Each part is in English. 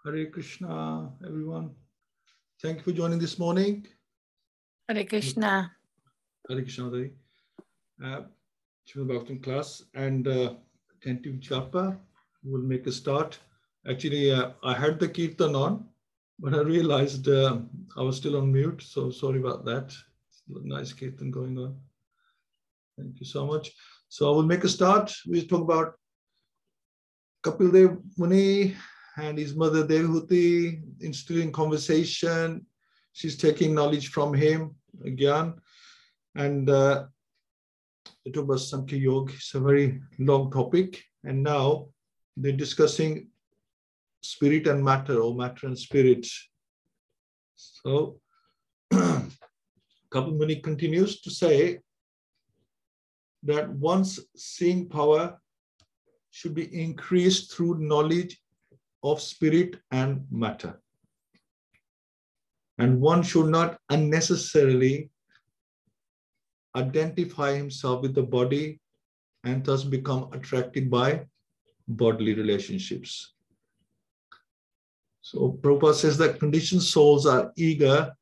Hare Krishna, everyone. Thank you for joining this morning. Hare Krishna. Hare Krishna, Hare. Srimad Bhagavatam class and attentive japa. We'll make a start. Actually, I had the kirtan on, but I realized I was still on mute, so sorry about that. Nice kirtan going on. Thank you so much. So I will make a start. We'll talk about Kapil Dev Muni and his mother Devhuti, instilling conversation. She's taking knowledge from him, Gyan. And it was Sankhya Yoga. It's a very long topic. And now they're discussing spirit and matter, or matter and spirit. So Kapil Muni continues to say that one's seeing power should be increased through knowledge of spirit and matter. And one should not unnecessarily identify himself with the body and thus become attracted by bodily relationships. So Prabhupada says that conditioned souls are eager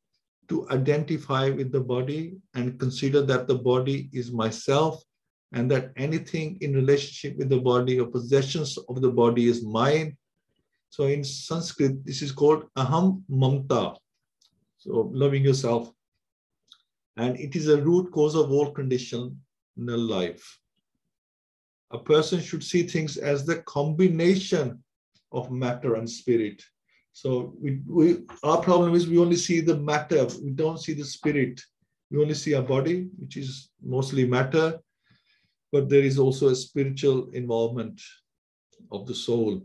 to identify with the body and consider that the body is myself, and that anything in relationship with the body or possessions of the body is mine. So in Sanskrit, this is called aham mamta. So loving yourself. And it is a root cause of all conditional life. A person should see things as the combination of matter and spirit. So our problem is we only see the matter, we don't see the spirit. We only see our body, which is mostly matter, but there is also a spiritual involvement of the soul.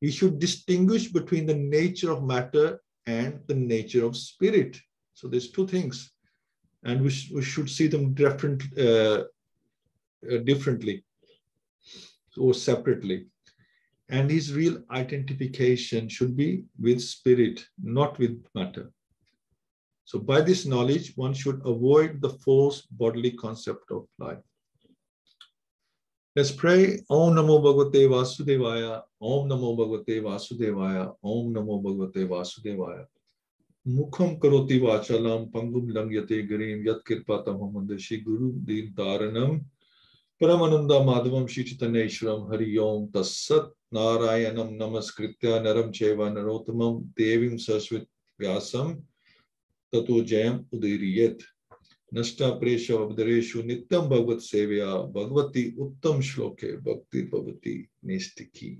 We should distinguish between the nature of matter and the nature of spirit. So there's two things, and we should see them differently or separately. And his real identification should be with spirit, not with matter. So by this knowledge, one should avoid the false bodily concept of life. Let's pray. Om Namo Bhagavate Vasudevaya. Om Namo Bhagavate Vasudevaya. Om Namo Bhagavate Vasudevaya. Mukham karoti vachalam pangum langyate garim yat kirpatam hamandashi guru din taranam paramananda madhavam Shri Chaitanya Ishwaram Hari Om Tassat Narayanam Namaskritya Naram Cheva Narottamam Devim Saraswat Vyasam Tato Jayam Udiriyet. Nashta Presha Abdareshu Nityam Bhagavat Sevya Bhagavati Uttam Shloke Bhakti Bhavati Nestiki.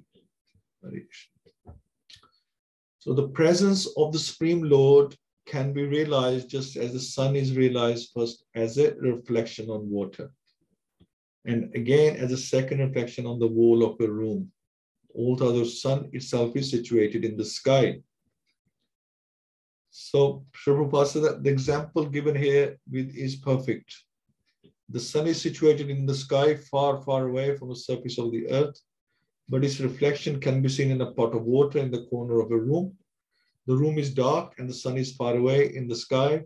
So the presence of the Supreme Lord can be realized just as the sun is realized first as a reflection on water, and again as a second reflection on the wall of a room. Although the sun itself is situated in the sky. So Prabhupada said that the example given here is perfect. The sun is situated in the sky, far, far away from the surface of the earth, but its reflection can be seen in a pot of water in the corner of a room. The room is dark and the sun is far away in the sky,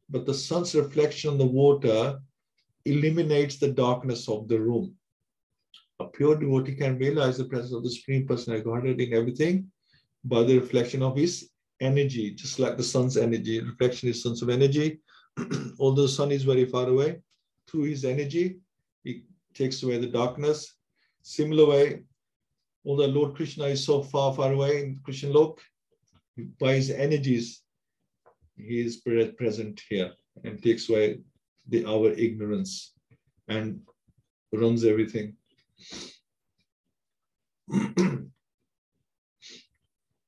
but the sun's reflection on the water eliminates the darkness of the room. A pure devotee can realize the presence of the Supreme Personality of Godhead in everything by the reflection of his energy, just like the sun's energy. Reflection is sense of energy. Although the sun is very far away, through his energy, he takes away the darkness. Similar way, although Lord Krishna is so far, far away in Krishna Lok, by his energies, he is present here and takes away our ignorance and runs everything.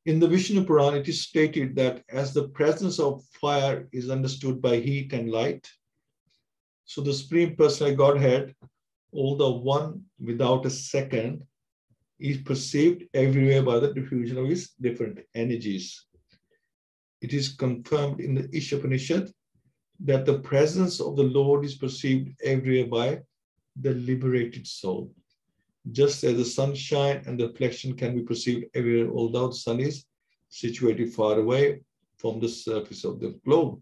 In the Vishnu Purana, it is stated that as the presence of fire is understood by heat and light, so the Supreme Personal Godhead, although one without a second, is perceived everywhere by the diffusion of his different energies. It is confirmed in the Ishopanishad that the presence of the Lord is perceived everywhere by the liberated soul. Just as the sunshine and the reflection can be perceived everywhere, although the sun is situated far away from the surface of the globe.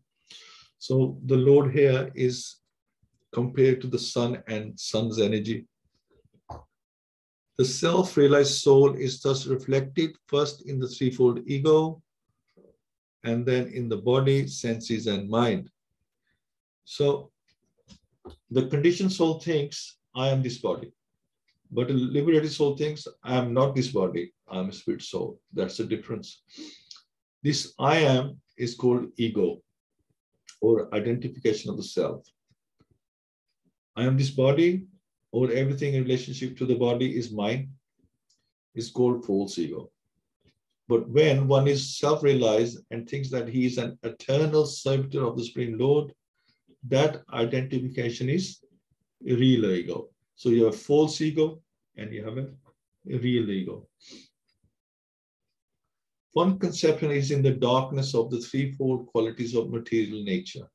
So the Lord here is compared to the sun and sun's energy. The self-realized soul is thus reflected first in the threefold ego, and then in the body, senses, and mind. So the conditioned soul thinks, I am this body. But a liberated soul thinks, I am not this body, I am a spirit soul. That's the difference. This I am is called ego, or identification of the self. I am this body, or everything in relationship to the body is mine, is called false ego. But when one is self-realized and thinks that he is an eternal servitor of the Supreme Lord, that identification is a real ego. So you have false ego and you have a real ego. One conception is in the darkness of the threefold qualities of material nature: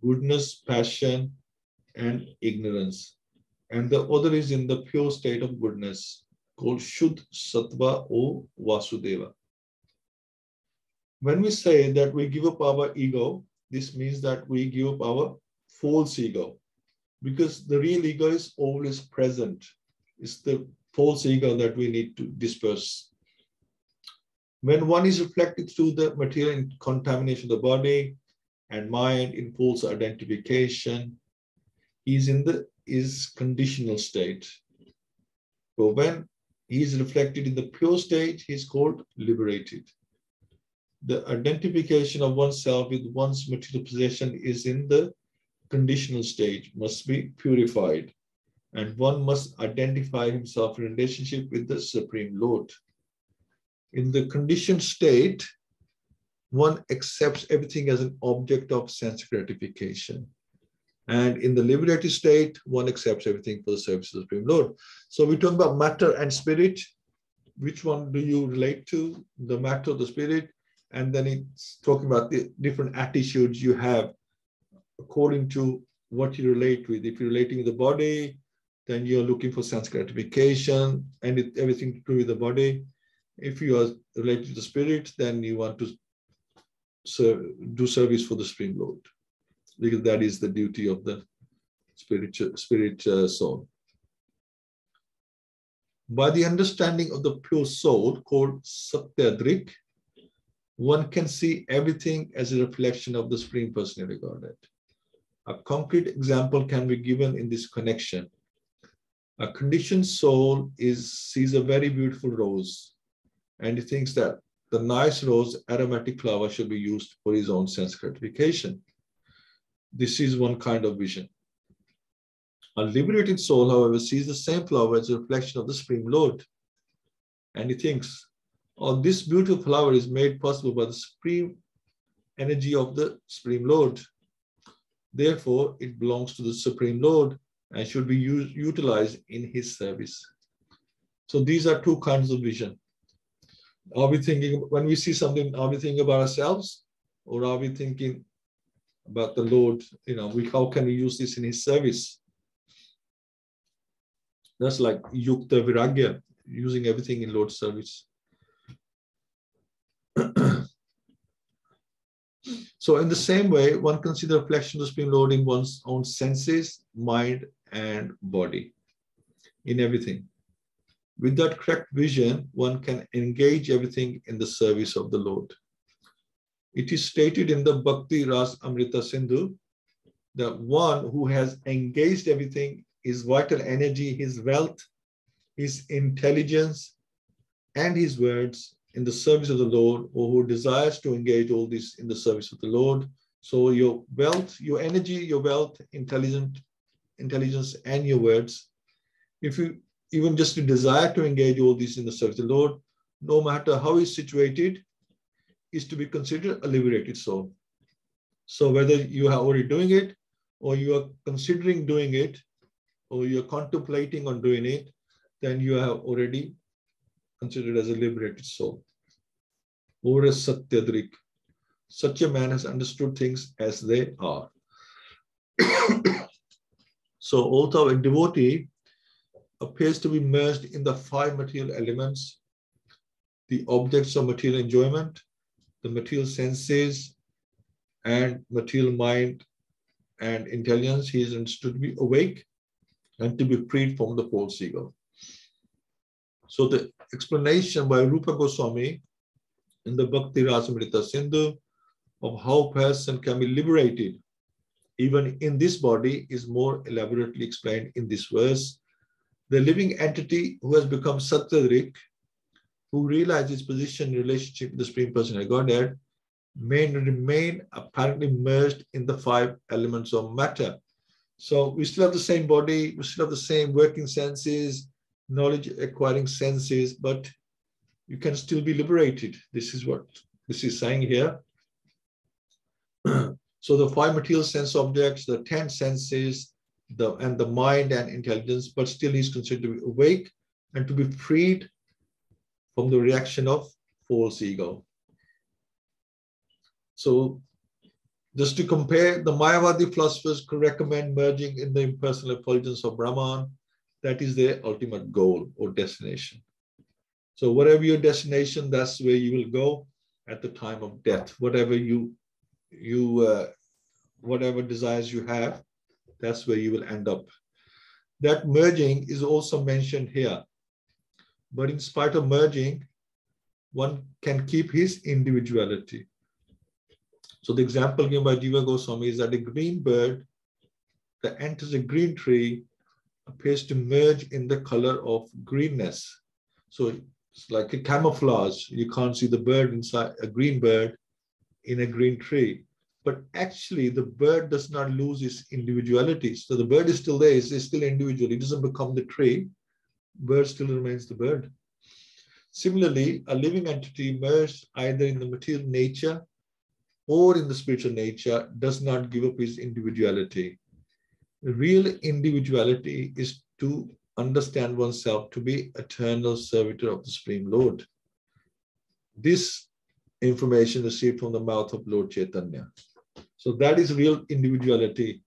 goodness, passion, and ignorance. And the other is in the pure state of goodness, called Shuddh Sattva or Vasudeva. When we say that we give up our ego, this means that we give up our false ego, because the real ego is always present. It's the false ego that we need to disperse. When one is reflected through the material contamination of the body and mind in false identification, he is in the conditional state. But when he is reflected in the pure state, he is called liberated. The identification of oneself with one's material possession is in the conditional stage, must be purified, and one must identify himself in relationship with the Supreme Lord. In the conditioned state, one accepts everything as an object of sense gratification. And in the liberated state, one accepts everything for the service of the Supreme Lord. So we talk about matter and spirit. Which one do you relate to? The matter or the spirit? And then it's talking about the different attitudes you have according to what you relate with. If you're relating with the body, then you're looking for sense gratification and everything to do with the body. If you are related to the spirit, then you want to do service for the Supreme Lord, because that is the duty of the spirit soul. By the understanding of the pure soul called Satyadrik, one can see everything as a reflection of the Supreme Personality of Godhead. A concrete example can be given in this connection. A conditioned soul sees a very beautiful rose, and he thinks that the nice rose, aromatic flower, should be used for his own sense gratification. This is one kind of vision. A liberated soul, however, sees the same flower as a reflection of the Supreme Lord, and he thinks, oh, this beautiful flower is made possible by the supreme energy of the Supreme Lord. Therefore, it belongs to the Supreme Lord and should be utilized in his service. So these are two kinds of vision. Are we thinking, when we see something, are we thinking about ourselves, or are we thinking about the Lord? How can we use this in his service? That's like Yukta Viragya, using everything in Lord's service. So in the same way, one can see the reflection of the Supreme Lord in one's own senses, mind, and body, in everything. With that correct vision, one can engage everything in the service of the Lord. It is stated in the Bhakti Ras Amrita Sindhu that one who has engaged everything, his vital energy, his wealth, his intelligence, and his words in the service of the Lord, or who desires to engage all this in the service of the Lord. So your wealth, your energy, your wealth, intelligence, and your words, if you even just to desire to engage all this in the service of the Lord, no matter how he's situated, is to be considered a liberated soul. So whether you are already doing it, or you are considering doing it, or you're contemplating on doing it, then you have already considered as a liberated soul. Or a Satyadrik. Such a man has understood things as they are. So although a devotee appears to be merged in the five material elements, the objects of material enjoyment, the material senses, and material mind and intelligence, he is understood to be awake and to be freed from the false ego. So the explanation by Rupa Goswami in the Bhakti Rasamrita Sindhu of how a person can be liberated even in this body is more elaborately explained in this verse. The living entity who has become Sattvarik, who realizes his position in relationship with the Supreme Personality of Godhead, may remain apparently merged in the 5 elements of matter. So we still have the same body, we still have the same working senses, knowledge acquiring senses, but you can still be liberated. This is what this is saying here. So the 5 material sense objects, the 10 senses, and the mind and intelligence, but still he's considered to be awake and to be freed from the reaction of false ego. So just to compare, the Mayavadi philosophers could recommend merging in the impersonal effulgence of Brahman. That is their ultimate goal or destination. So whatever your destination, that's where you will go at the time of death. Whatever whatever desires you have, that's where you will end up. That merging is also mentioned here. But in spite of merging, one can keep his individuality. So the example given by Jiva Goswami is that a green bird that enters a green tree appears to merge in the color of greenness. So it's like a camouflage. You can't see the bird inside a green bird in a green tree. But actually, the bird does not lose its individuality. So the bird is still there, it's still individual. It doesn't become the tree. Bird still remains the bird. Similarly, a living entity merged either in the material nature or in the spiritual nature does not give up his individuality. Real individuality is to understand oneself to be eternal servitor of the Supreme Lord. This information received from the mouth of Lord Chaitanya. So that is real individuality.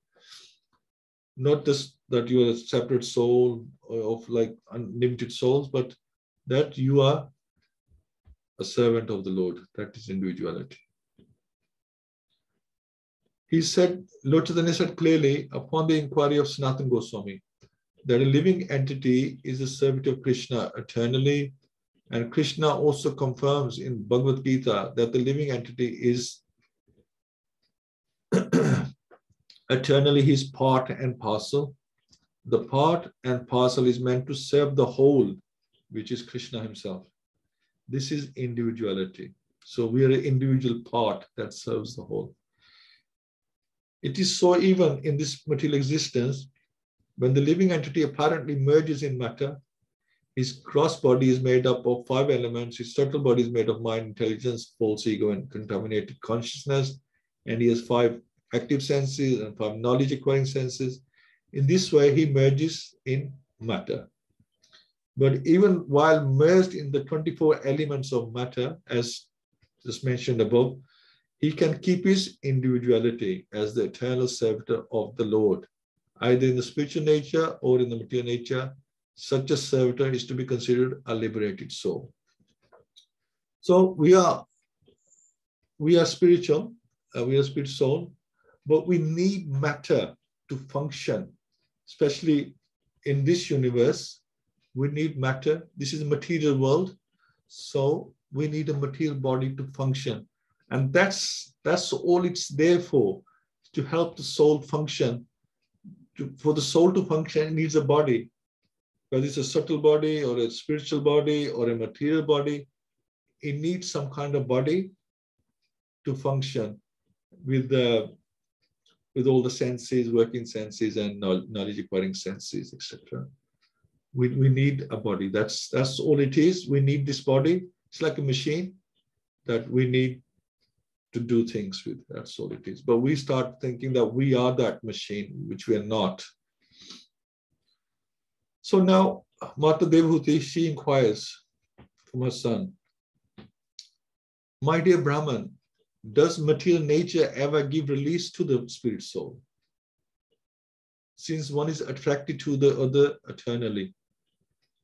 Not just that you are a separate soul of like unlimited souls, but that you are a servant of the Lord. That is individuality. He said, Lord Chaitanya said clearly upon the inquiry of Sanatana Goswami that a living entity is a servant of Krishna eternally. And Krishna also confirms in Bhagavad Gita that the living entity is eternally his part and parcel. The part and parcel is meant to serve the whole, which is Krishna himself. This is individuality. So we are an individual part that serves the whole. It is so even in this material existence, when the living entity apparently merges in matter, his gross body is made up of 5 elements, his subtle body is made of mind, intelligence, false ego, and contaminated consciousness, and he has 5 active senses and 5 knowledge acquiring senses. In this way, he merges in matter. But even while merged in the 24 elements of matter, as just mentioned above, he can keep his individuality as the eternal servitor of the Lord, either in the spiritual nature or in the material nature. Such a servitor is to be considered a liberated soul. So we are spiritual, we are spirit soul, but we need matter to function, especially in this universe. We need matter. This is a material world, so we need a material body to function. And that's all it's there for, to help the soul function. For the soul to function, it needs a body. Whether it's a subtle body or a spiritual body or a material body, it needs some kind of body to function with all the senses, working senses, and knowledge acquiring senses, etc. We need a body. That's all it is. We need this body. It's like a machine that we need to do things with. That's all it is. But we start thinking that we are that machine, which we are not. So now, Mata Devhuti, she inquires from her son, my dear Brahman, does material nature ever give release to the spirit soul? Since one is attracted to the other eternally,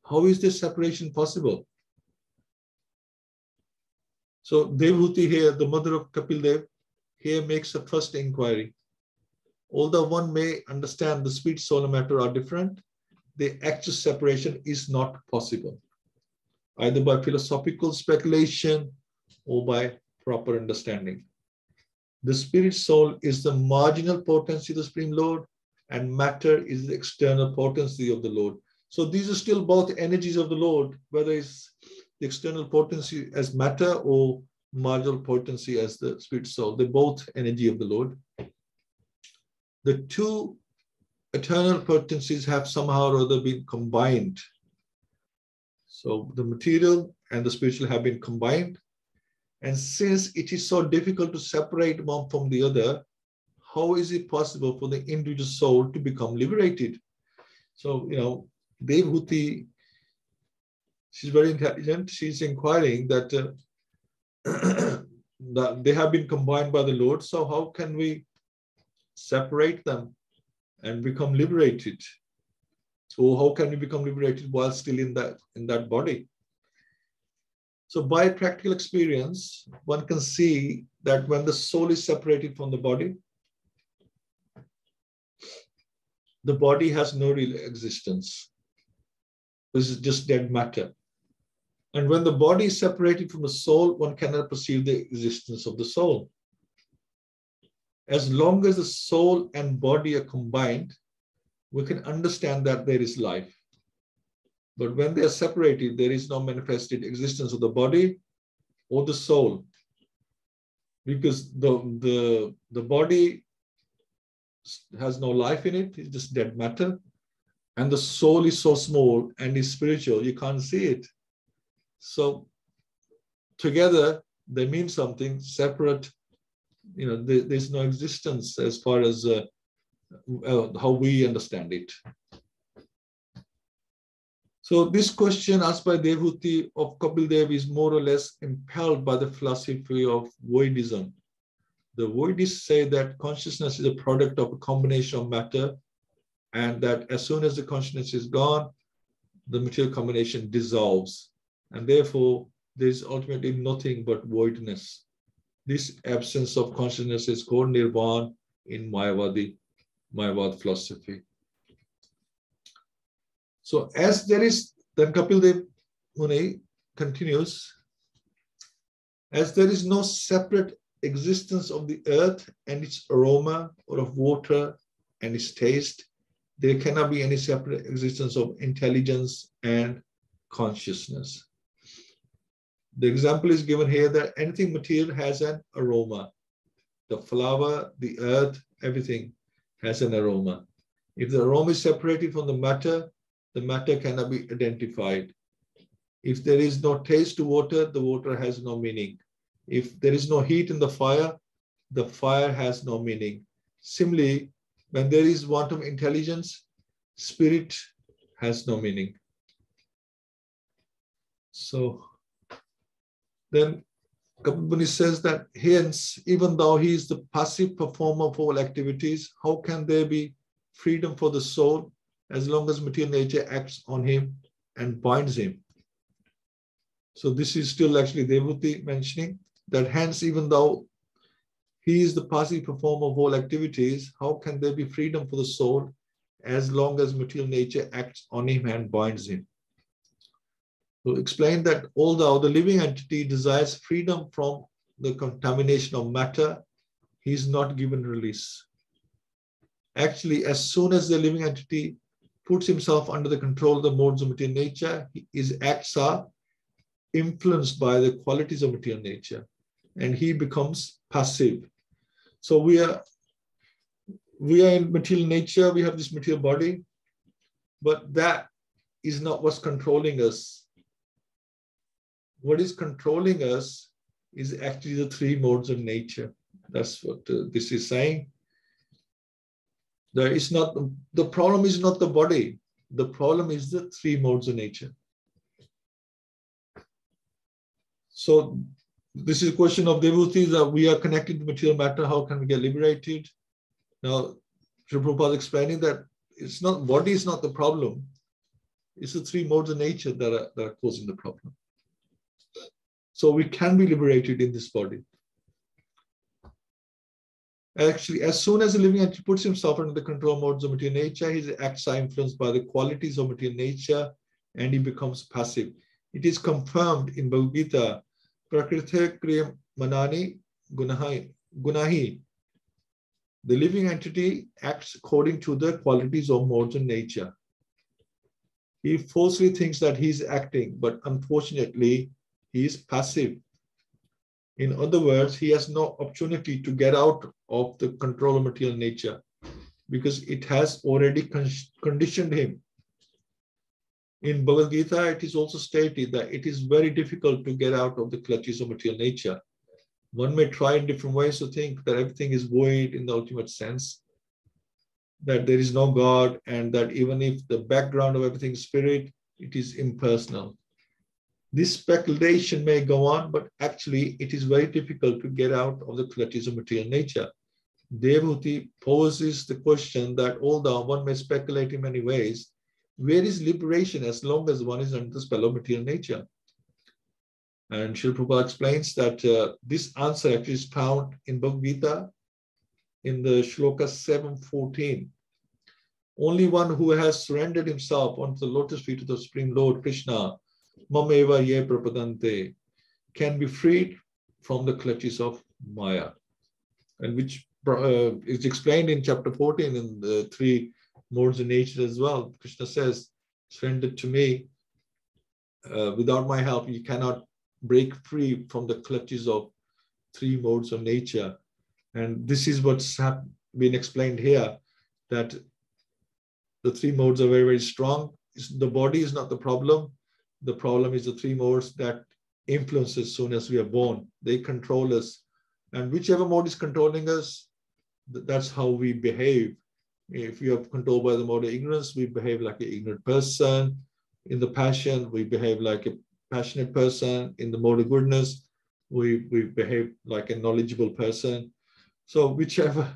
how is this separation possible? So Devhuti here, the mother of Kapil Dev, here makes a first inquiry. Although one may understand the spirit soul and matter are different, the actual separation is not possible. either by philosophical speculation or by proper understanding. The spirit soul is the marginal potency of the Supreme Lord, and matter is the external potency of the Lord. So these are still both energies of the Lord, whether it's the external potency as matter or marginal potency as the spirit soul. They're both energy of the Lord. The two eternal potencies have somehow or other been combined. So the material and the spiritual have been combined. And since it is so difficult to separate one from the other, how is it possible for the individual soul to become liberated? So, Devhuti, she's very intelligent. She's inquiring that, that they have been combined by the Lord. So how can we separate them and become liberated? Or how can we become liberated while still in that body? So by practical experience, one can see that when the soul is separated from the body has no real existence. This is just dead matter. And when the body is separated from the soul, one cannot perceive the existence of the soul. As long as the soul and body are combined, we can understand that there is life. But when they are separated, there is no manifested existence of the body or the soul, because the body has no life in it, it's just dead matter. And the soul is so small and is spiritual, you can't see it. So together, they mean something. Separate, there's no existence as far as how we understand it. So this question asked by Devhuti of Kapil Dev is more or less impelled by the philosophy of voidism. The voidists say that consciousness is a product of a combination of matter, and that as soon as the consciousness is gone, the material combination dissolves. And therefore, there is ultimately nothing but voidness. This absence of consciousness is called nirvana in Mayavad philosophy. So as there is, then Kapil Dev Muni continues, as there is no separate existence of the earth and its aroma, or of water and its taste, there cannot be any separate existence of intelligence and consciousness. The example is given here that anything material has an aroma. The flower, the earth, everything has an aroma. If the aroma is separated from the matter cannot be identified. If there is no taste to water, the water has no meaning. If there is no heat in the fire has no meaning. Similarly, when there is want of intelligence, spirit has no meaning. So then Kapil Muni says that hence, even though he is the passive performer of all activities, how can there be freedom for the soul as long as material nature acts on him and binds him? So this is still actually Devhuti mentioning that hence, even though he is the passive performer of all activities, how can there be freedom for the soul as long as material nature acts on him and binds him? So explain that although the living entity desires freedom from the contamination of matter, he is not given release. Actually, as soon as the living entity puts himself under the control of the modes of material nature, his acts are influenced by the qualities of material nature, and he becomes passive. So we are in material nature, we have this material body, but that is not what's controlling us. What is controlling us is actually the three modes of nature. That's what this is saying. The problem is not the body. The problem is the three modes of nature. So this is a question of Devhuti, that we are connected to material matter. How can we get liberated? Now, Sri Prabhupada is explaining that it's not, body is not the problem. It's the three modes of nature that are causing the problem. So we can be liberated in this body. Actually, as soon as the living entity puts himself under the control modes of material nature, his acts are influenced by the qualities of material nature, and he becomes passive. It is confirmed in Bhagavad Gita, Prakriti Kriya Manani Gunahi. The living entity acts according to the qualities of modes and nature. He falsely thinks that he is acting, but unfortunately, he is passive. In other words, he has no opportunity to get out of the control of material nature because it has already conditioned him. In Bhagavad Gita, it is also stated that it is very difficult to get out of the clutches of material nature. One may try in different ways to think that everything is void in the ultimate sense, that there is no God, and that even if the background of everything is spirit, it is impersonal. This speculation may go on, but actually it is very difficult to get out of the clutches of material nature. Devahuti poses the question that although one may speculate in many ways, where is liberation as long as one is under the spell of material nature? And Srila Prabhupada explains that this answer actually is found in Bhagavad Gita in the shloka 7:14. Only one who has surrendered himself onto the lotus feet of the Supreme Lord Krishna, Mameva ye prapadante, can be freed from the clutches of Maya. And which is explained in chapter 14 in the 3 modes of nature as well. Krishna says, surrender to me. Without my help, you cannot break free from the clutches of 3 modes of nature. And this is what's been explained here, that the 3 modes are very, very strong. The body is not the problem. The problem is the 3 modes that influence us as soon as we are born. They control us. And whichever mode is controlling us, that's how we behave. If we are controlled by the mode of ignorance, we behave like an ignorant person. In the passion, we behave like a passionate person. In the mode of goodness, we behave like a knowledgeable person. So whichever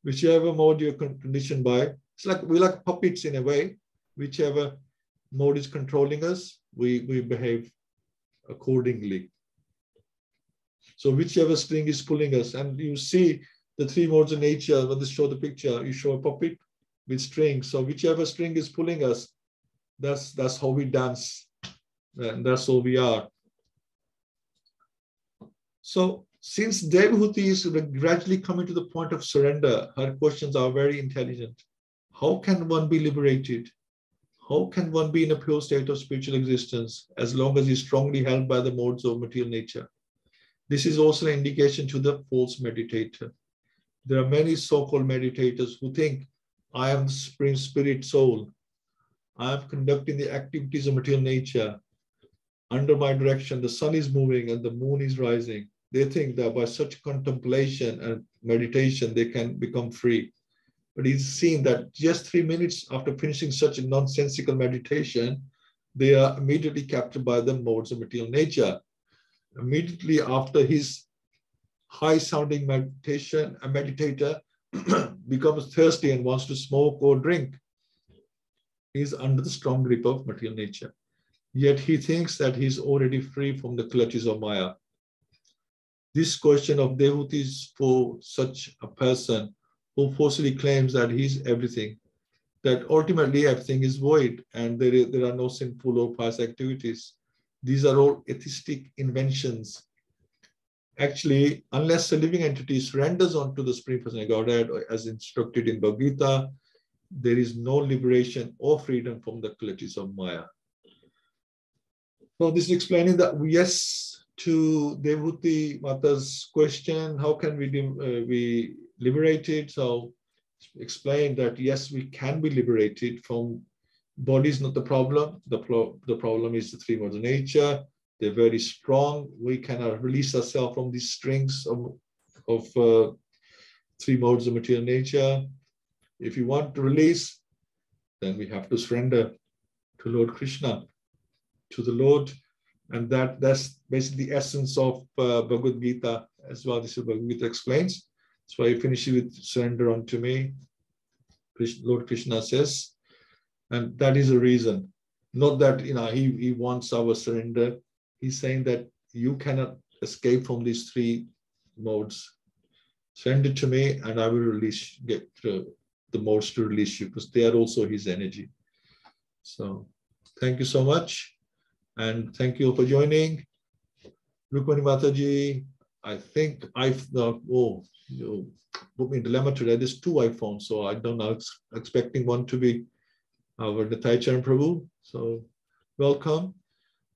mode you're conditioned by, it's like we're like puppets in a way. Whichever mode is controlling us, we behave accordingly. So whichever string is pulling us, and you see the 3 modes of nature, when they show the picture, you show a puppet with strings. So whichever string is pulling us, that's how we dance. And that's all we are. So since Devahuti is gradually coming to the point of surrender, her questions are very intelligent. How can one be liberated? How can one be in a pure state of spiritual existence as long as he is strongly held by the modes of material nature? This is also an indication to the false meditator. There are many so-called meditators who think, I am the Supreme Spirit Soul. I am conducting the activities of material nature. Under my direction, the sun is moving and the moon is rising. They think that by such contemplation and meditation, they can become free. But it's seen that just 3 minutes after finishing such a nonsensical meditation, they are immediately captured by the modes of material nature. Immediately after his high-sounding meditation, a meditator becomes thirsty and wants to smoke or drink. He is under the strong grip of material nature. Yet he thinks that he is already free from the clutches of Maya. This question of Devahuti is for such a person who falsely claims that he is everything, that ultimately everything is void and there are no sinful or pious activities. These are all atheistic inventions. Actually, unless a living entity surrenders onto the Supreme Personality of Godhead as instructed in Bhagavad Gita, there is no liberation or freedom from the clutches of Maya. So this is explaining that yes to Devahuti Mata's question, how can we be liberated? So explain that yes, we can be liberated from body is not the problem. The problem is the 3 modes of nature. They're very strong. We cannot release ourselves from these strings of 3 modes of material nature. If you want to release, then we have to surrender to Lord Krishna, to the Lord. And that's basically the essence of Bhagavad Gita as well. This is what Bhagavad Gita explains. That's why he finishes with surrender unto me. Lord Krishna says, and that is a reason. Not that he wants our surrender. He's saying that you cannot escape from these 3 modes. Surrender to me, and I will get the modes to release you, because they are also his energy. So thank you so much. And thank you for joining. Rukmani Mataji, I think you put me in dilemma today. There's 2 iPhones, so I don't know, expecting one to be our Nitai Charan Prabhu. So welcome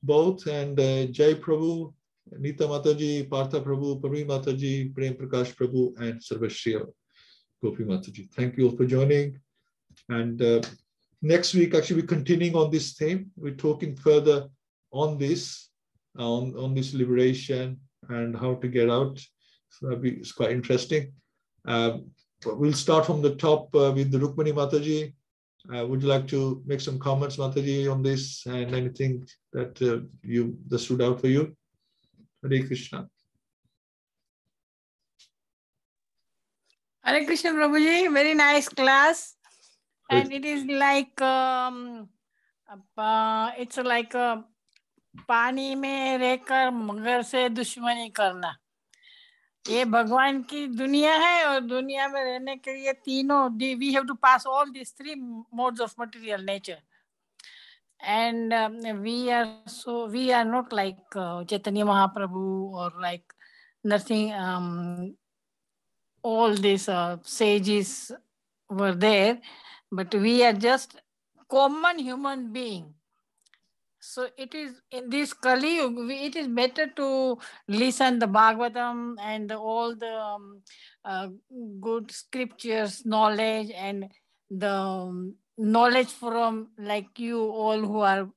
both, and Jai Prabhu, Nita Mataji, Partha Prabhu, Parveen Mataji, Prem Prakash Prabhu, and Sarvashriya Gopi Mataji. Thank you all for joining. And next week, actually, we're continuing on this theme. We're talking further on this, on this liberation and how to get out. So it's quite interesting. We'll start from the top with the Rukmani Mataji. Would you like to make some comments, Mataji, on this and anything that that stood out for you? Hare Krishna. Hare Krishna Prabhuji, very nice class. And it is like, it's like पानी में रहकर मगर से दुश्मनी करना. ये भगवान की दुनिया है और दुनिया में रहने के लिए तीनों, we have to pass all these 3 modes of material nature. And we are not like Chaitanya Mahaprabhu or like nothing. All these sages were there, but we are just common human being. So it is in this Kali Yuga, it is better to listen the Bhagavatam and all the good scriptures, knowledge, and the knowledge from like you all who are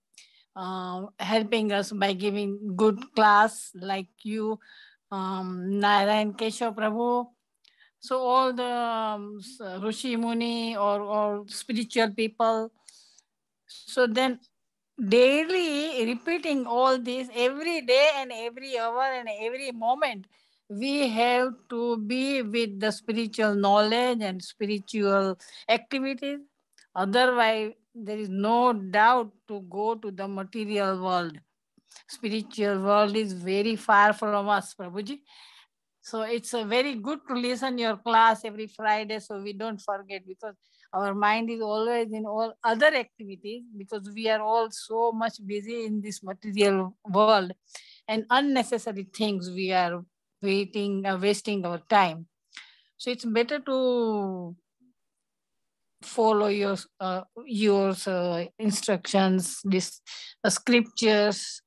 helping us by giving good class, like you, Narayan Keshav Prabhu. So all the Rishi Muni or spiritual people. So then daily repeating all this every day and every hour and every moment, we have to be with the spiritual knowledge and spiritual activities. Otherwise, there is no doubt to go to the material world. Spiritual world is very far from us, Prabhuji. So it's very good to listen your class every Friday so we don't forget, because our mind is always in all other activities, because we are all so much busy in this material world and unnecessary things we are wasting our time. So it's better to follow your instructions, this scriptures.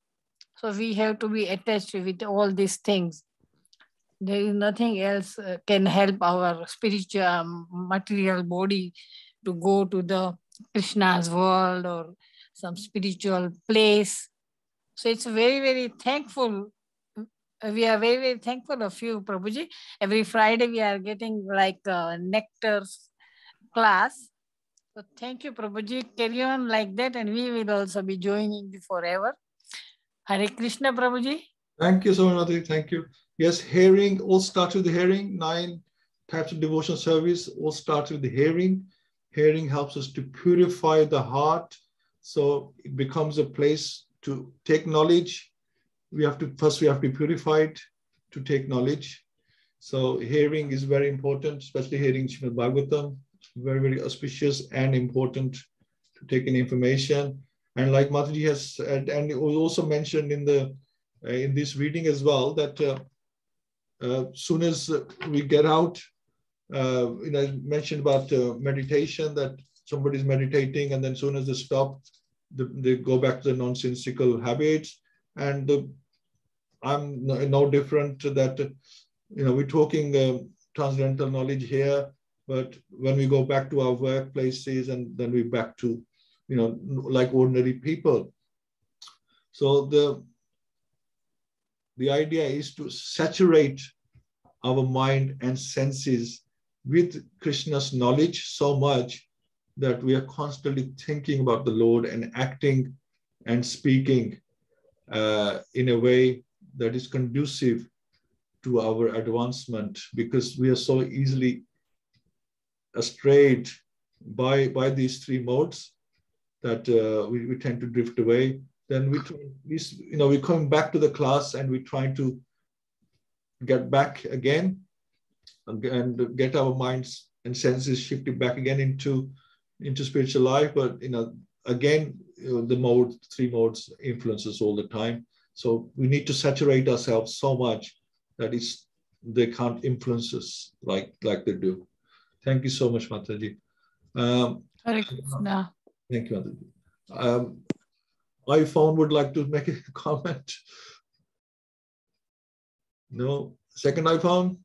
So we have to be attached with all these things. There is nothing else can help our spiritual material body to go to the Krishna's world or some spiritual place. So it's very, very thankful. We are very, very thankful of you, Prabhuji. Every Friday we are getting like nectar's class. So thank you, Prabhuji. Carry on like that, and we will also be joining you forever. Hare Krishna, Prabhuji. Thank you so much, Mataji. Thank you. Yes, hearing, all starts with the hearing. 9 types of devotional service all start with the hearing. Hearing helps us to purify the heart. So it becomes a place to take knowledge. We have to be purified to take knowledge. So hearing is very important, especially hearing Srimad Bhagavatam. Very, very auspicious and important to take in information. And like Mataji has said, and it was also mentioned in this reading as well, that soon as we get out, I mentioned about meditation, that somebody's meditating and then soon as they stop, they go back to the nonsensical habits. And I'm no different to that. We're talking transcendental knowledge here, but when we go back to our workplaces and then we're back to, like ordinary people. So the idea is to saturate our mind and senses with Krishna's knowledge so much that we are constantly thinking about the Lord and acting and speaking in a way that is conducive to our advancement, because we are so easily astrayed by these 3 modes that we tend to drift away. Then we're coming back to the class and we're trying to get back again and get our minds and senses shifted back again into spiritual life. But again, the mode, three modes influences all the time. So we need to saturate ourselves so much that they can't influence us like they do. Thank you so much, Mataji. Hare Krishna. Thank you, Mataji. iPhone would like to make a comment. No, second iPhone.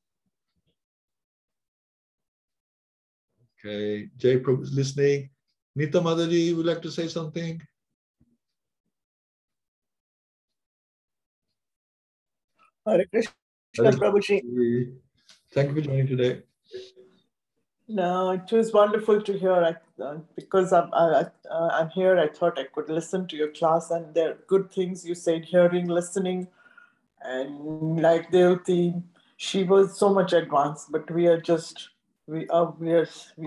Okay, Jay Prabhu is listening. Nita Mataji, would like to say something? Hare Krishna, Prabhuji. Thank you for joining today. No, it was wonderful to hear. Because I'm here, I thought I could listen to your class, and there are good things you said, hearing, listening. And like Devati, she was so much advanced, but we are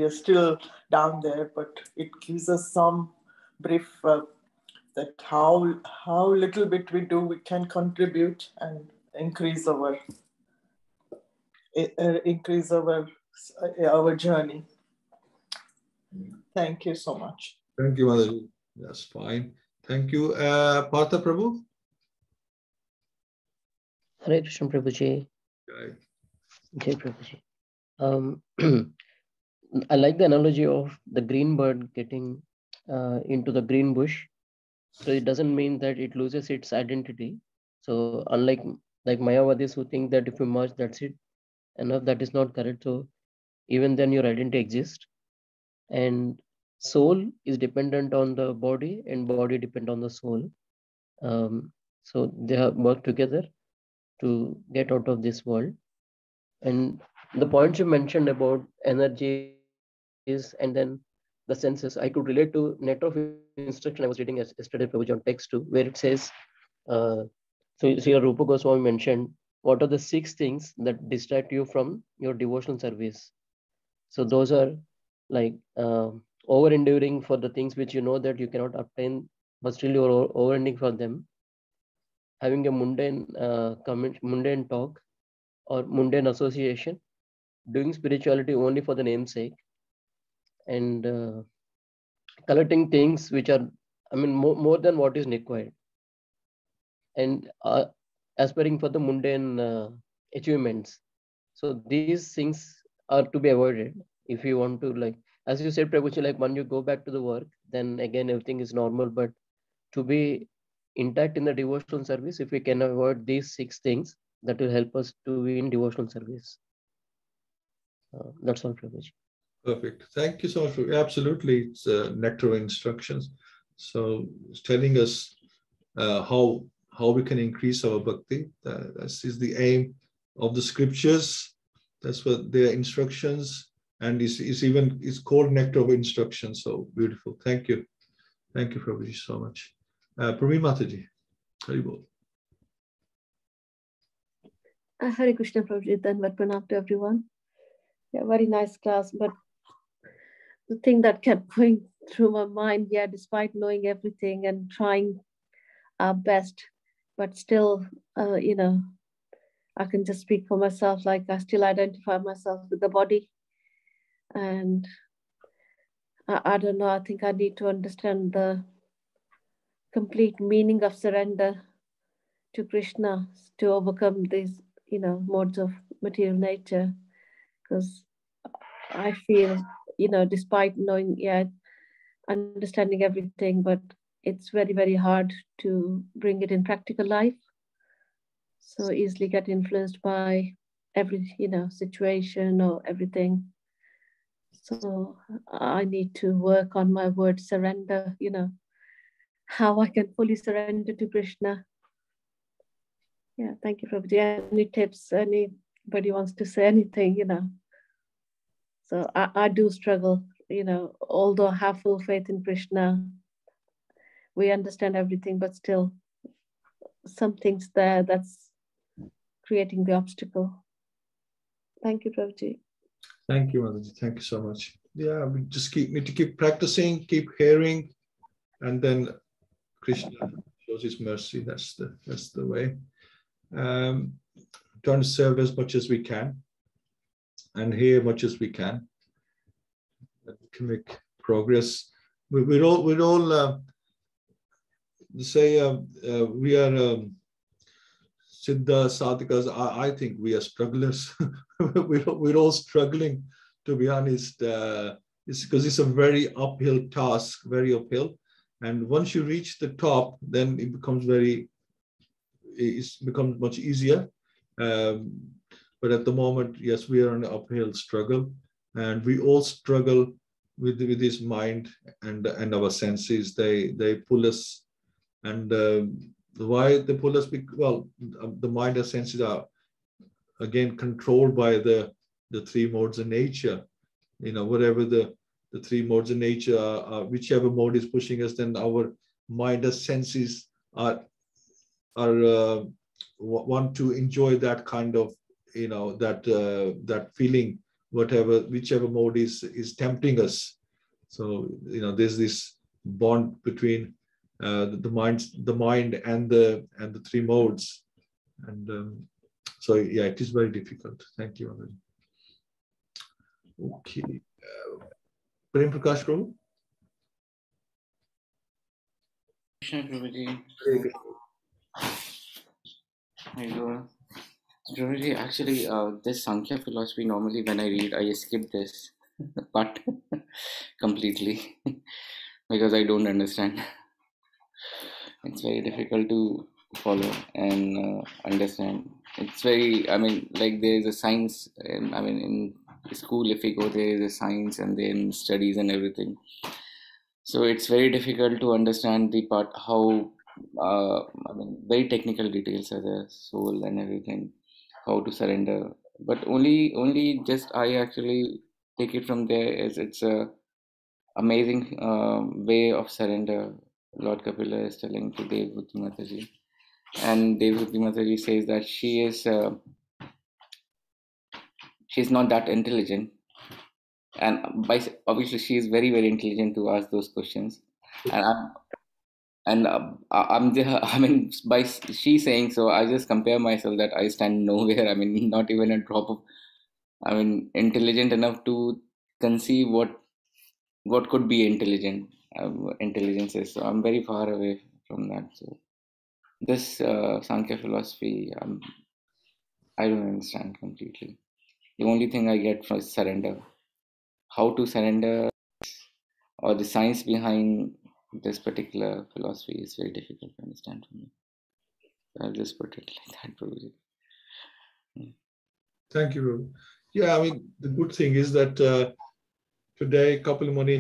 still down there. But it gives us some brief that how little bit we can contribute and increase our journey. Thank you so much. Thank you, Mataji. That's fine. Thank you, Partha Prabhu. Hare Krishna Prabhuji. Okay. Jai Prabhuji. I like the analogy of the green bird getting into the green bush. So it doesn't mean that it loses its identity. So unlike Mayavadis who think that if you merge, that's it. Enough, that is not correct. So even then your identity exists. And soul is dependent on the body and body depend on the soul. So they have worked together to get out of this world. And the points you mentioned about energies and then the senses, I could relate to Net of Instruction I was reading yesterday, Prabhuji, on text 2, where it says, so here Rupa Goswami mentioned, what are the 6 things that distract you from your devotional service? So those are like over-enduring for the things which you know that you cannot obtain, but still you're over-ending for them. Having a mundane talk or mundane association, doing spirituality only for the namesake, and collecting things which are, more than what is required, and aspiring for the mundane achievements. So these things are to be avoided if you want to, like, as you said, Prabhuji, like when you go back to the work, then again everything is normal. But to be intact in the devotional service, if we can avoid these 6 things, that will help us to be in devotional service. That's all, Prabhuji. Perfect. Thank you so much. Absolutely, it's nectar instructions. So it's telling us how we can increase our bhakti. That is the aim of the scriptures. That's what their instructions, and it's called nectar of instruction. So beautiful. Thank you, Prabhuji, so much. Praveen Mataji, Haribol. Hare Krishna, Prabhuji, Dhanavad Pranam to everyone. Yeah, very nice class, but the thing that kept going through my mind, despite knowing everything and trying our best, but still, I can just speak for myself, like I still identify myself with the body. And I don't know, I think I need to understand the complete meaning of surrender to Krishna to overcome these, modes of material nature. Because I feel, despite knowing, understanding everything, but it's very, very hard to bring it in practical life. So easily get influenced by every, situation or everything. So I need to work on my word surrender, how I can fully surrender to Krishna. Yeah, thank you, Prabhuji. Any tips, anybody wants to say anything, So I do struggle, although I have full faith in Krishna, we understand everything, but still some things there that's creating the obstacle. Thank you, Prabhuji. Thank you, Mataji. Thank you so much. Yeah, we just need to keep practicing, keep hearing, and then Krishna shows his mercy. That's the way. Trying to serve as much as we can and hear much as we can. We can make progress. We're all say we are Siddha sadhakas, I think we are strugglers. we're all struggling, to be honest. It's because it's a very uphill task, very uphill. And once you reach the top, then it becomes much easier. But at the moment, yes, we are in an uphill struggle, and we all struggle with this mind and our senses. They pull us, and why they pull us? Well, the mind and senses are again controlled by the three modes of nature. Whatever the three modes of nature are, whichever mode is pushing us, then our mind and senses are want to enjoy that kind of that feeling, whichever mode is tempting us. So there's this bond between the mind and the three modes, and so yeah, it is very difficult. Thank you. Okay, Prem Prakash Prabhu. Prabhuji, actually, this Sankhya philosophy, normally when I read, I skip this part completely because I don't understand. It's very difficult to follow and understand. It's very, I mean, like there is a science, I mean, in school, if we go, there is a science and then studies and everything. So it's very difficult to understand the part how, I mean, very technical details as a soul and everything, how to surrender. But only just I actually take it from there as it's a amazing way of surrender. Lord Kapila is telling to Devhuti Mataji, and Devhuti Mataji says that she's not that intelligent, and obviously she is very very intelligent to ask those questions, and I'm I mean, by she saying so, I just compare myself that I stand nowhere. I mean, not even a drop of, I mean, intelligent enough to conceive what could be intelligence is. So I'm very far away from that. So this Sankhya philosophy, I don't understand completely. The only thing I get from is surrender. How to surrender, or the science behind this particular philosophy is very difficult to understand for me. I'll just put it like that, Prabhuji. Thank you, Prabhu. Yeah, I mean, the good thing is that today Kapil Muni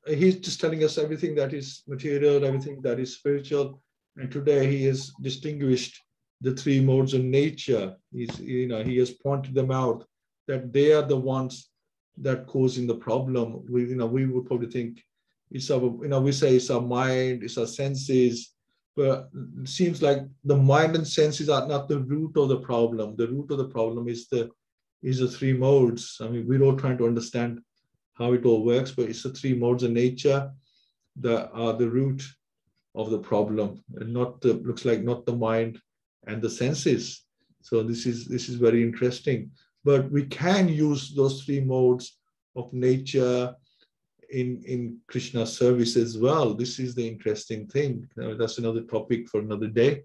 he's just telling us everything that is material, everything that is spiritual, and today he has distinguished the three modes of nature. He has pointed them out, that they are the ones that causing the problem. We would probably think it's our, we say it's our mind, it's our senses, but it seems like the mind and senses are not the root of the problem. The root of the problem is the three modes. I mean, we're all trying to understand how it all works, but it's the three modes of nature that are the root of the problem, and looks like not the mind and the senses. So this is very interesting. But we can use those three modes of nature in Krishna's service as well. This is the interesting thing. That's another topic for another day.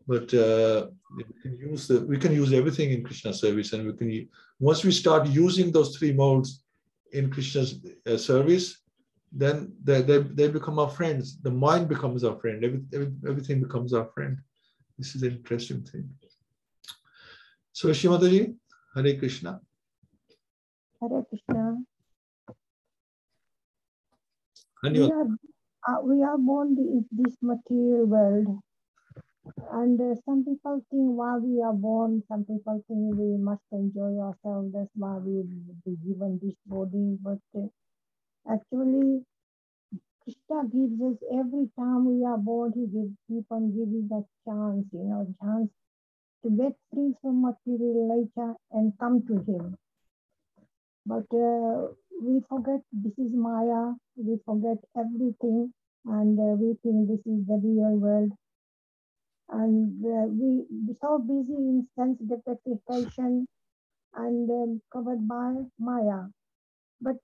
But we can use everything in Krishna's service, and once we start using those three modes in Krishna's service, then they become our friends. The mind becomes our friend. Everything becomes our friend. This is an interesting thing. So, Shrimataji, Hare Krishna. Hare Krishna. We are born in this material world, and some people think while we are born, some people think we must enjoy ourselves. That's why we will be given this body. But actually, Krishna gives us every time we are born. He keep on giving us chance, chance to get free from material nature and come to Him. But we forget this is Maya. We forget everything, and we think this is the real world. And we so busy in sense gratification and covered by Maya. But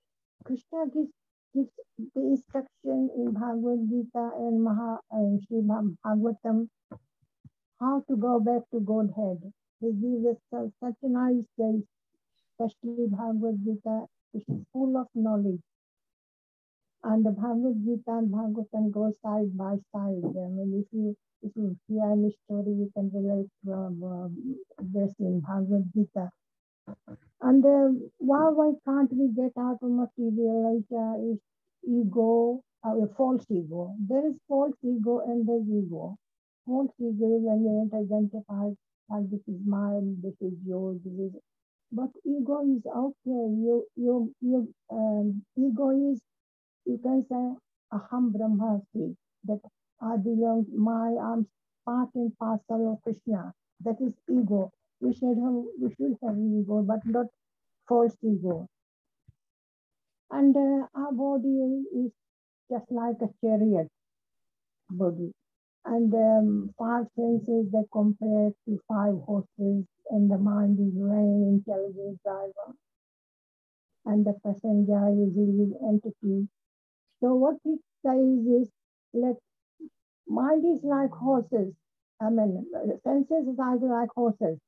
Krishna gives gives the instruction in Bhagavad Gita and Srimad Bhagavatam how to go back to Godhead. He gives us such a nice day, especially Bhagavad Gita, which is full of knowledge. And the Bhagavad Gita and Bhagavatam go side by side. I mean, if you hear any story, you can relate to this in Bhagavad Gita. And why can't we get out of material? Like is ego, a false ego. There is false ego and there's ego. False ego is when you identify like this is mine, this is yours, this is. But ego is okay. Ego is, you can say, aham brahmasmi, that I belong, I'm part and parcel of Krishna. That is ego. We should have ego, but not false ego. And our body is just like a chariot body. And 5 senses that compare to 5 horses, and the mind is brain, intelligent driver, and the passenger is living entity. So what it says is, let mind is like horses. I mean, senses are like horses,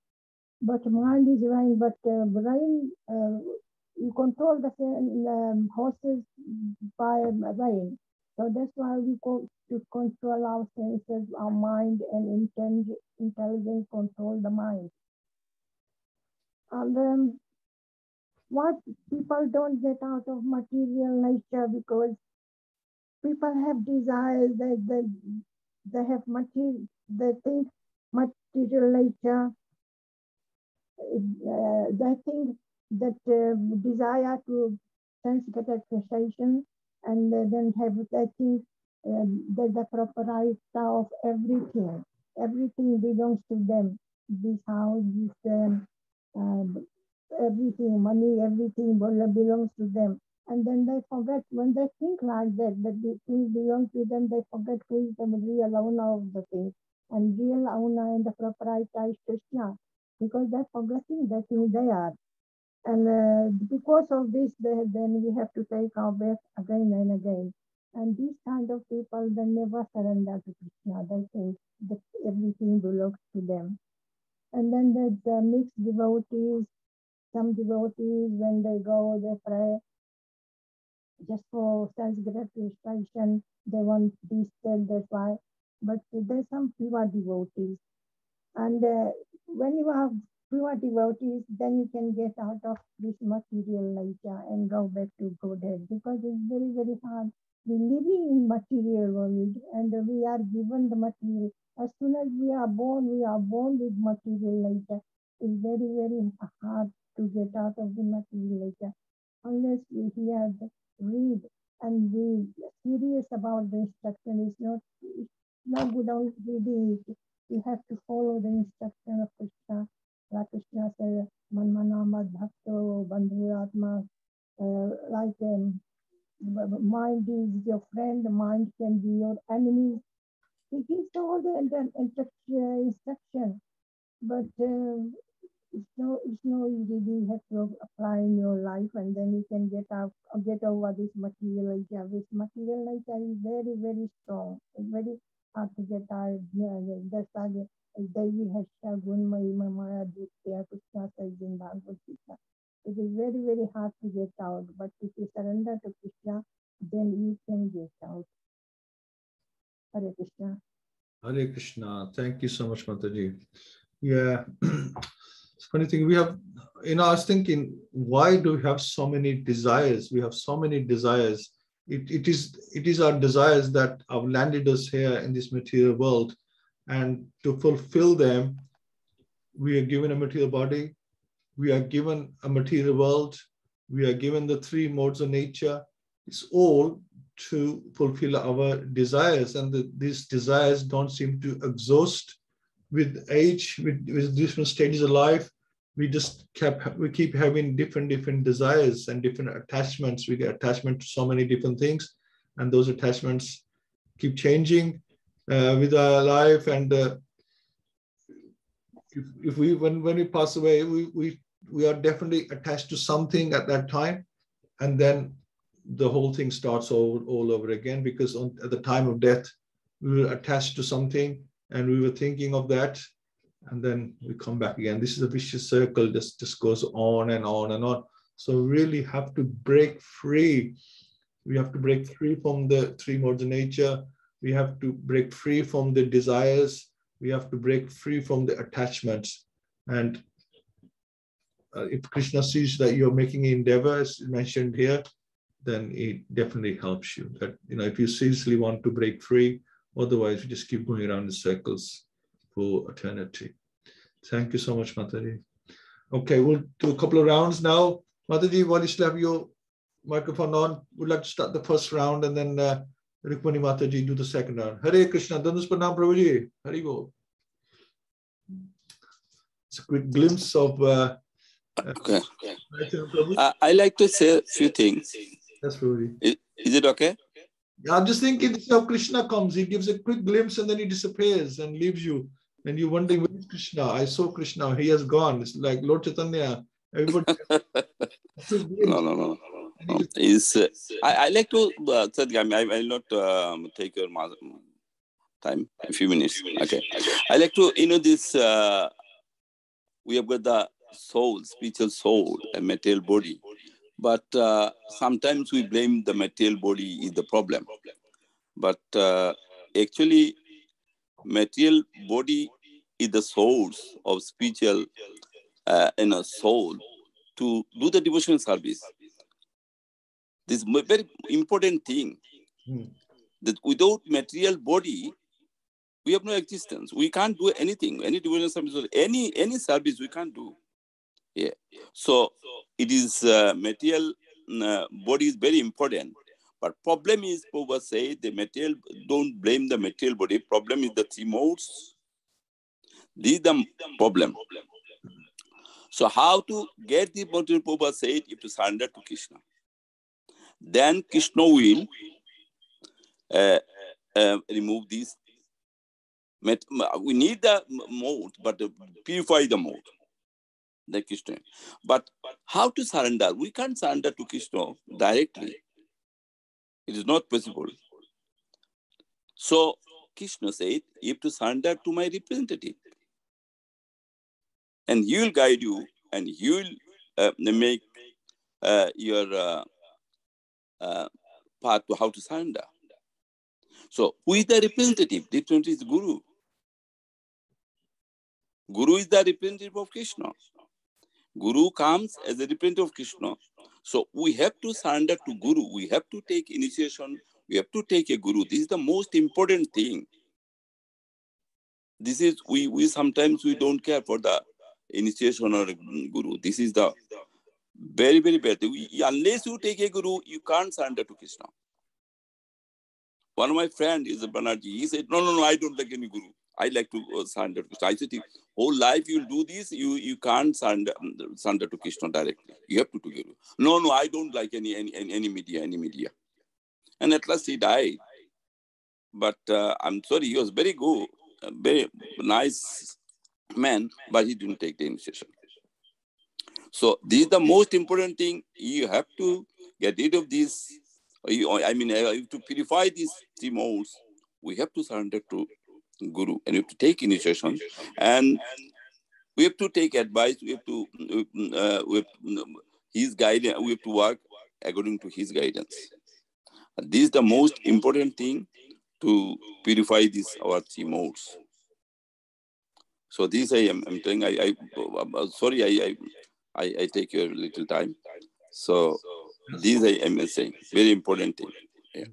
but mind is brain. But brain, you control the horses by brain. So that's why we go to control our senses, our mind, and intelligence control the mind. And what people don't get out of material nature, because people have desires, they have material, they think material nature, they think that desire to sense gratification, and then they think that the proprietor of everything. Everything belongs to them. This house, this everything, money, everything belongs to them. And then they forget, when they think like that the things belong to them, they forget who is the real owner of the thing. And real owner and the proprietor is Krishna, because they're forgetting the thing they are. And because of this, then we have to take our breath again and again. And these kind of people, they never surrender to Krishna. They think that everything belongs to them. And then there's the mixed devotees. Some devotees, when they go, they pray just for sense gratification. They want this, that's why. But there's some pure devotees. And when you have pure devotees, then you can get out of this material nature and go back to Godhead, because it's very, very hard. We're living in material world, and we are given the material. As soon as we are born with material nature. It's very, very hard to get out of the material nature, unless we read and be serious about the instruction. It's not good only reading it. You have to follow the instruction of Krishna. Like Krishna said, Manmana Mad Bhakto Bandhuratma, mind is your friend, mind can be your enemy. He gives all the instruction, but it's no easy. You have to apply in your life, and then you can get over this material nature. This material nature is very, very strong. It's very hard to get out. That's why Devi Hasha Gunmai Maya Dutya Krishna says in Bhagavad Gita. It is very, very hard to get out, but if you surrender to Krishna, then you can get out. Hare Krishna. Hare Krishna. Thank you so much, Mataji. Yeah. Funny thing, we have, I was thinking, why do we have so many desires? We have so many desires. It is our desires that have landed us here in this material world. And to fulfill them, we are given a material body, we are given a material world, we are given the 3 modes of nature. It's all to fulfill our desires. And these desires don't seem to exhaust. With age, with different stages of life, we keep having different desires and different attachments. We get attachment to so many different things, and those attachments keep changing with our life. And when we pass away, we are definitely attached to something at that time, and then the whole thing starts all over again, because at the time of death, we were attached to something and we were thinking of that, and then we come back again. This is a vicious circle that just goes on and on and on. So we really have to break free. We have to break free from the three modes of nature. We have to break free from the desires. We have to break free from the attachments. And if Krishna sees that you're making an endeavor, as mentioned here, then it definitely helps you. That, if you seriously want to break free, otherwise you just keep going around in circles for eternity. Thank you so much, Mataji. Okay, we'll do a couple of rounds now. Mataji, while you still have your microphone on, we'd like to start the first round, and then Rukmani Mataji do the second round. Hare Krishna, Dandas Pranam Prabhuji. Hari Bol. It's a quick glimpse of okay. I like to say a few things. That's Prabhuji. Is it okay? Yeah, I'm just thinking, this is how Krishna comes. He gives a quick glimpse and then he disappears and leaves you. And you're wondering, where is Krishna? I saw Krishna. He has gone. It's like Lord Chaitanya. Everybody. No. I like to, I will not take your time, a few minutes. Okay. I like to, this, we have got the soul, spiritual soul, a material body. But sometimes we blame the material body is the problem. But actually, material body is the source of spiritual soul to do the devotional service. This is a very important thing. That without material body, we have no existence. We can't do anything. Any devotional service, any service we can't do. Yeah. So it is material body is very important. But problem is, Prabhupada say, the material, don't blame the material body. Problem is the three modes. This is the problem. So how to get the material, Prabhupada said, you have to surrender to Krishna. Then Krishna will remove these. We need the mode, but purify the mode. The Krishna. But how to surrender? We can't surrender to Krishna directly. It is not possible. So Krishna said, you have to surrender to my representative. And he will guide you, and he will make your path to how to surrender. So who is the representative? The representative is Guru. Guru is the representative of Krishna. Guru comes as a representative of Krishna. So we have to surrender to Guru. We have to take initiation. We have to take a Guru. This is the most important thing. This is, we sometimes we don't care for the initiation or Guru. This is the very, very bad thing. Unless you take a Guru, you can't surrender to Krishna. One of my friends is a Banerjee. He said, no, I don't like any Guru. I like to surrender to Krishna. I said, whole life you'll do this, you can't surrender to Krishna directly. You have to do Guru. No, I don't like any media. And at last he died. But I'm sorry, he was very good, a very nice man, but he didn't take the initiation. So this is the most important thing. You have to get rid of this. You have to purify these three modes. We have to surrender to Guru, and we have to take initiation, and we have to take advice. We have to his guidance. We have to work according to his guidance. This is the most important thing to purify these our three modes. So this I am telling. Sorry, I take your little time. So these I am saying very important thing. Yeah.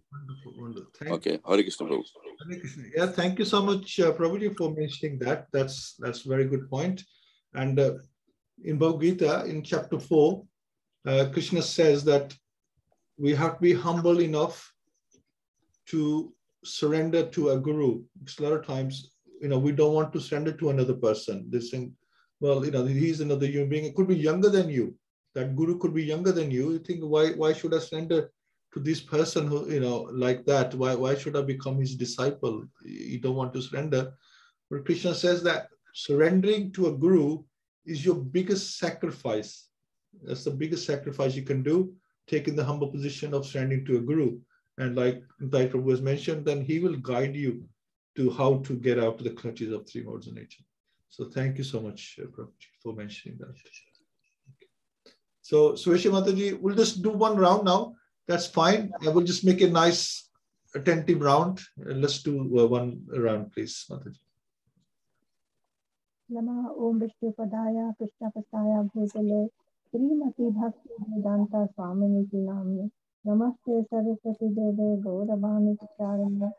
Wonderful. Okay, Hare Krishna Prabhu. Hare Krishna. Yeah, thank you so much, Prabhuji, for mentioning that. That's a very good point. And in Bhagavad Gita, in chapter 4, Krishna says that we have to be humble enough to surrender to a guru. Because a lot of times, we don't want to surrender to another person. They think, well, he's another human being. It could be younger than you. That guru could be younger than you. You think, why should I surrender to this person who, like that? Why should I become his disciple? You don't want to surrender. But Krishna says that surrendering to a guru is your biggest sacrifice. That's the biggest sacrifice you can do, taking the humble position of surrendering to a guru. And like Prabhu has mentioned, then he will guide you to how to get out of the clutches of three modes of nature. So thank you so much, Prabhuji, for mentioning that. Okay. So Sureshi Mataji, we'll just do one round now. That's fine. I will just make a nice attentive round. Let's do one round, please, Mataji. Nama Om Vishnu Padaya Krishna Pasaya Bhutale Srimati Bhakti Vedanta Swamini Namni Namaste Saraswati Deve Gauravani Pacharanya